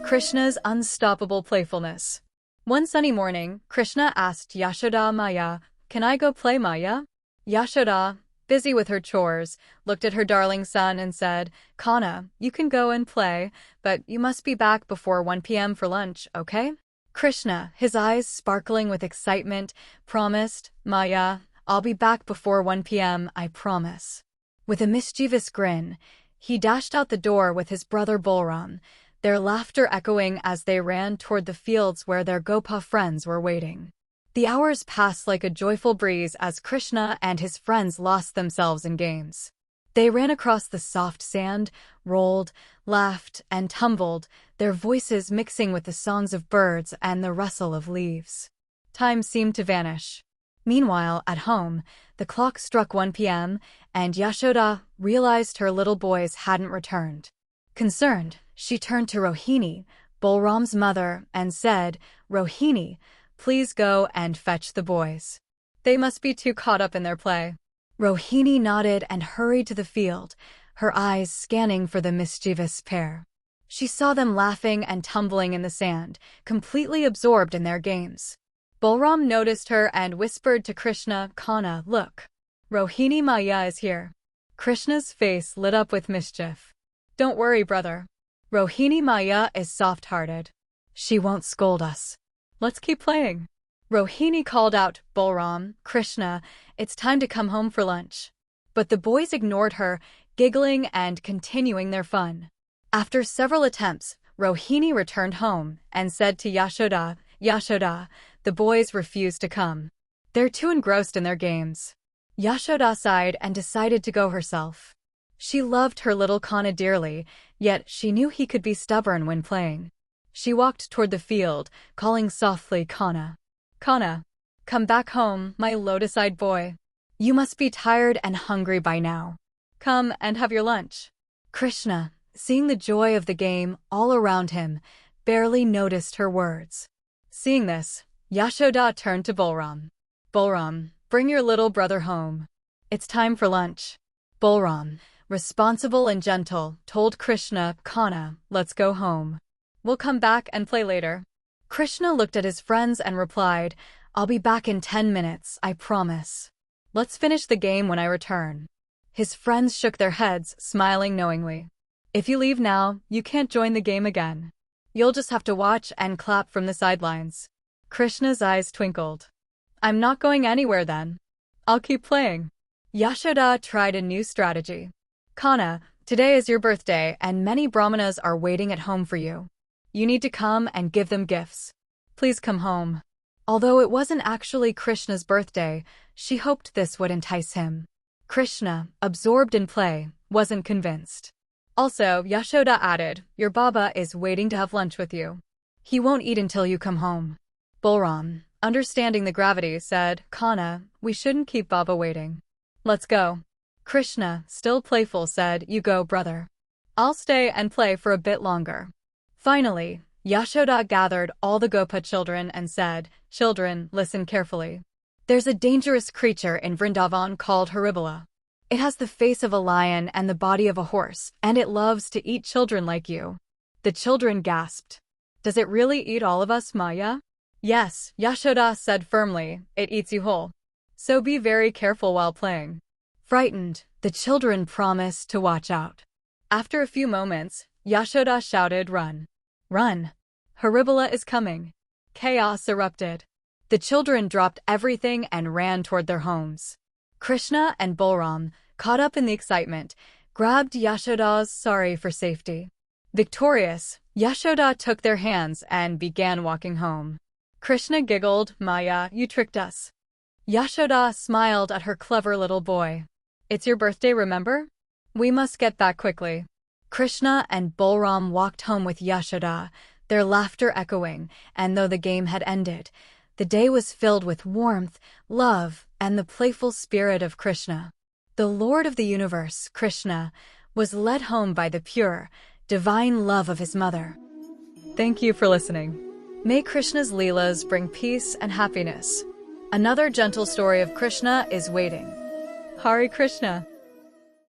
Krishna's unstoppable playfulness. One sunny morning, Krishna asked Yashoda Maiya, "Can I go play, Maya?" Yashoda, busy with her chores, looked at her darling son and said, "Kanha, you can go and play, but you must be back before 1 p.m. for lunch, okay?" Krishna, his eyes sparkling with excitement, promised, "Maya, I'll be back before 1 p.m., I promise." With a mischievous grin, he dashed out the door with his brother Balram, their laughter echoing as they ran toward the fields where their Gopa friends were waiting. The hours passed like a joyful breeze as Krishna and his friends lost themselves in games. They ran across the soft sand, rolled, laughed, and tumbled, their voices mixing with the songs of birds and the rustle of leaves. Time seemed to vanish. Meanwhile, at home, the clock struck 1 p.m., and Yashoda realized her little boys hadn't returned. Concerned, she turned to Rohini, Balram's mother, and said, "Rohini, please go and fetch the boys. They must be too caught up in their play." Rohini nodded and hurried to the field, her eyes scanning for the mischievous pair. She saw them laughing and tumbling in the sand, completely absorbed in their games. Balram noticed her and whispered to Krishna, "Kanha, look. Rohini Maiya is here." Krishna's face lit up with mischief. "Don't worry, brother. Rohini Maiya is soft-hearted. She won't scold us. Let's keep playing." Rohini called out, "Balram, Krishna, it's time to come home for lunch." But the boys ignored her, giggling and continuing their fun. After several attempts, Rohini returned home and said to Yashoda, "Yashoda, the boys refuse to come. They're too engrossed in their games." Yashoda sighed and decided to go herself. She loved her little Kanha dearly, yet she knew he could be stubborn when playing. She walked toward the field, calling softly, "Kanha. Kanha, come back home, my lotus-eyed boy. You must be tired and hungry by now. Come and have your lunch." Krishna, seeing the joy of the game all around him, barely noticed her words. Seeing this, Yashoda turned to Balram. "Balram, bring your little brother home. It's time for lunch." Balram, responsible and gentle, told Krishna, "Kanha, let's go home. We'll come back and play later." Krishna looked at his friends and replied, "I'll be back in 10 minutes, I promise. Let's finish the game when I return." His friends shook their heads, smiling knowingly. "If you leave now, you can't join the game again. You'll just have to watch and clap from the sidelines." Krishna's eyes twinkled. "I'm not going anywhere then. I'll keep playing." Yashoda tried a new strategy. "Kanha, today is your birthday and many brahmanas are waiting at home for you. You need to come and give them gifts. Please come home." Although it wasn't actually Krishna's birthday, she hoped this would entice him. Krishna, absorbed in play, wasn't convinced. Also, Yashoda added, "Your Baba is waiting to have lunch with you. He won't eat until you come home." Balram, understanding the gravity, said, "Kanha, we shouldn't keep Baba waiting. Let's go." Krishna, still playful, said, "You go, brother. I'll stay and play for a bit longer." Finally, Yashoda gathered all the Gopa children and said, "Children, listen carefully. There's a dangerous creature in Vrindavan called Harivamsa. It has the face of a lion and the body of a horse, and it loves to eat children like you." The children gasped. "Does it really eat all of us, Maya?" "Yes," Yashoda said firmly, "it eats you whole. So be very careful while playing." Frightened, the children promised to watch out. After a few moments, Yashoda shouted, "Run! Run! Harivamsa is coming!" Chaos erupted. The children dropped everything and ran toward their homes. Krishna and Balram, caught up in the excitement, grabbed Yashoda's sari for safety. Victorious, Yashoda took their hands and began walking home. Krishna giggled, "Maya, you tricked us." Yashoda smiled at her clever little boy. "It's your birthday, remember? We must get back quickly." Krishna and Balram walked home with Yashoda, their laughter echoing, and though the game had ended, the day was filled with warmth, love, and the playful spirit of Krishna. The Lord of the universe, Krishna, was led home by the pure, divine love of his mother. Thank you for listening. May Krishna's Leelas bring peace and happiness. Another gentle story of Krishna is waiting. Hare Krishna.